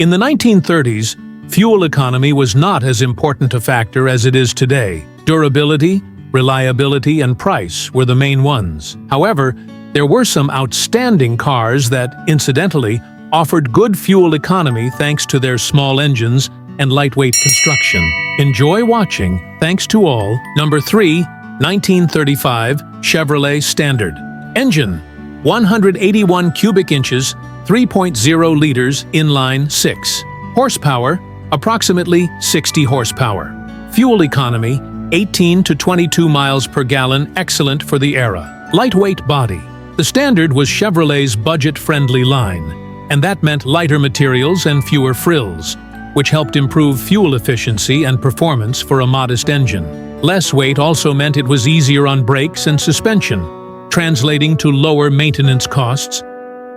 In the 1930s, fuel economy was not as important a factor as it is today. Durability, reliability, and price were the main ones. However, there were some outstanding cars that, incidentally, offered good fuel economy thanks to their small engines and lightweight construction. Enjoy watching. Thanks to all. Number 3, 1935 Chevrolet Standard. Engine, 181 cubic inches, 3.0 liters, inline 6. Horsepower, approximately 60 horsepower. Fuel economy, 18 to 22 miles per gallon, excellent for the era. Lightweight body. The Standard was Chevrolet's budget-friendly line, and that meant lighter materials and fewer frills, which helped improve fuel efficiency and performance for a modest engine. Less weight also meant it was easier on brakes and suspension, translating to lower maintenance costs.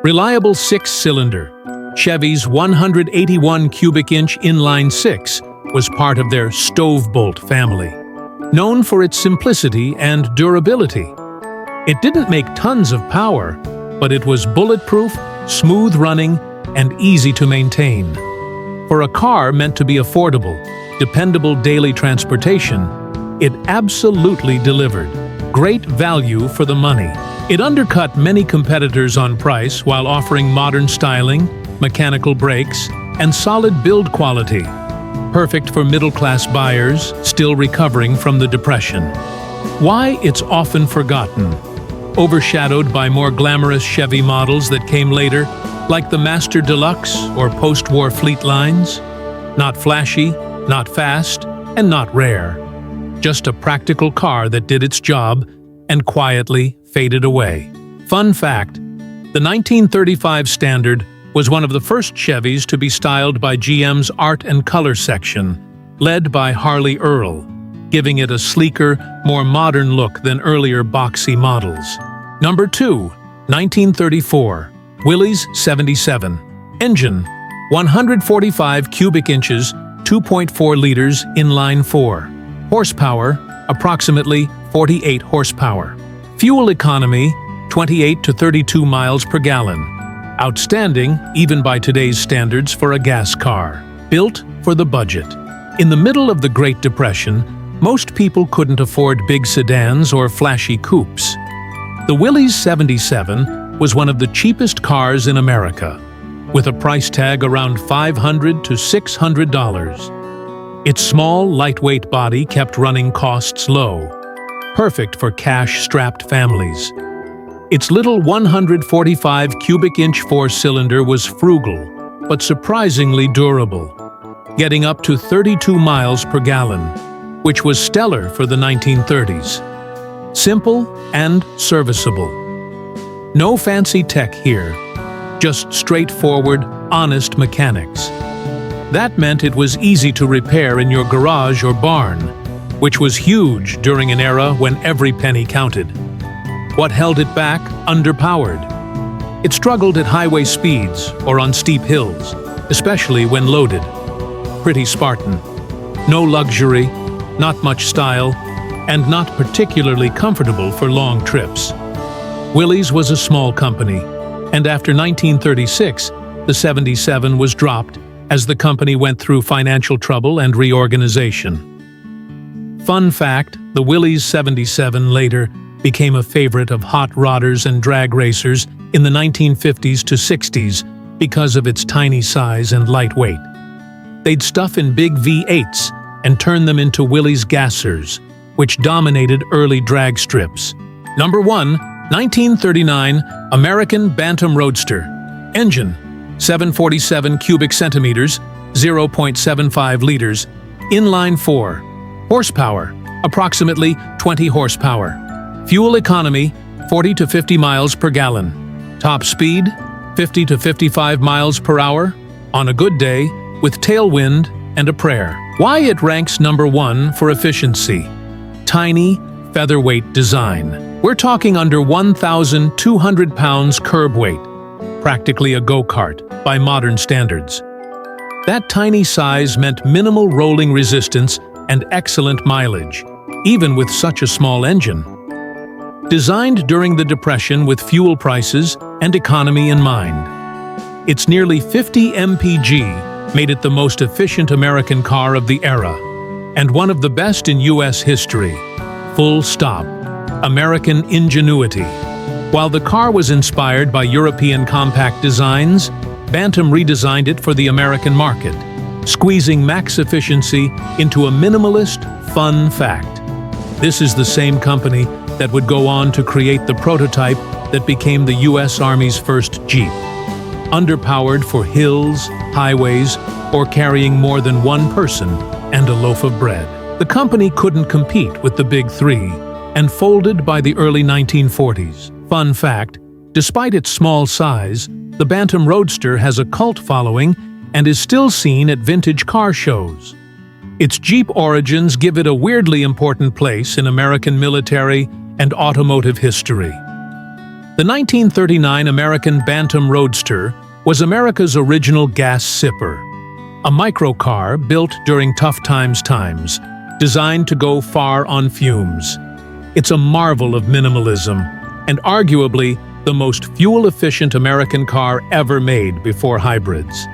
Reliable 6-cylinder. Chevy's 181 cubic inch inline 6 was part of their stove-bolt family, known for its simplicity and durability. It didn't make tons of power, but it was bulletproof, smooth running, and easy to maintain. For a car meant to be affordable, dependable daily transportation, it absolutely delivered. Great value for the money. It undercut many competitors on price while offering modern styling, mechanical brakes, and solid build quality. Perfect for middle-class buyers still recovering from the Depression. Why it's often forgotten. Overshadowed by more glamorous Chevy models that came later, like the Master Deluxe or post-war fleet lines. Not flashy, not fast, and not rare. Just a practical car that did its job and quietly faded away. Fun fact, the 1935 Standard was one of the first Chevys to be styled by GM's Art and Color section, led by Harley Earl, giving it a sleeker, more modern look than earlier boxy models. Number 2, 1934, Willys 77. Engine, 145 cubic inches, 2.4 liters, inline 4. Horsepower, approximately 48 horsepower. Fuel economy, 28 to 32 miles per gallon. Outstanding, even by today's standards, for a gas car. Built for the budget. In the middle of the Great Depression, most people couldn't afford big sedans or flashy coupes. The Willys 77 was one of the cheapest cars in America, with a price tag around $500 to $600. Its small, lightweight body kept running costs low, perfect for cash-strapped families. Its little 145 cubic inch 4-cylinder was frugal, but surprisingly durable, getting up to 32 miles per gallon, which was stellar for the 1930s. Simple and serviceable. No fancy tech here, just straightforward, honest mechanics. That meant it was easy to repair in your garage or barn, which was huge during an era when every penny counted. What held it back? Underpowered. It struggled at highway speeds or on steep hills, especially when loaded. Pretty Spartan. No luxury, not much style, and not particularly comfortable for long trips. Willys was a small company, and after 1936, the 77 was dropped as the company went through financial trouble and reorganization. Fun fact, the Willys 77 later became a favorite of hot rodders and drag racers in the 1950s to 60s because of its tiny size and light weight. They'd stuff in big V8s and turn them into Willys gassers, which dominated early drag strips. Number 1, 1939 American Bantam Roadster. Engine, 747 cubic centimeters, 0.75 liters, inline 4. Horsepower, approximately 20 horsepower. Fuel economy, 40 to 50 miles per gallon. Top speed, 50 to 55 miles per hour, on a good day, with tailwind and a prayer. Why it ranks number 1 for efficiency? Tiny, featherweight design. We're talking under 1,200 pounds curb weight, practically a go-kart by modern standards. That tiny size meant minimal rolling resistance and excellent mileage, even with such a small engine. Designed during the Depression with fuel prices and economy in mind. Its nearly 50 mpg made it the most efficient American car of the era, and one of the best in U.S. history. Full stop. American ingenuity. While the car was inspired by European compact designs, Bantam redesigned it for the American market, squeezing max efficiency into a minimalist, fun fact. This is the same company that would go on to create the prototype that became the U.S. Army's first Jeep. Underpowered for hills, highways, or carrying more than one person and a loaf of bread. The company couldn't compete with the Big Three and folded by the early 1940s. Fun fact, despite its small size, the Bantam Roadster has a cult following and is still seen at vintage car shows. Its Jeep origins give it a weirdly important place in American military and automotive history. The 1939 American Bantam Roadster was America's original gas sipper, a microcar built during tough times, designed to go far on fumes. It's a marvel of minimalism, and arguably the most fuel-efficient American car ever made before hybrids.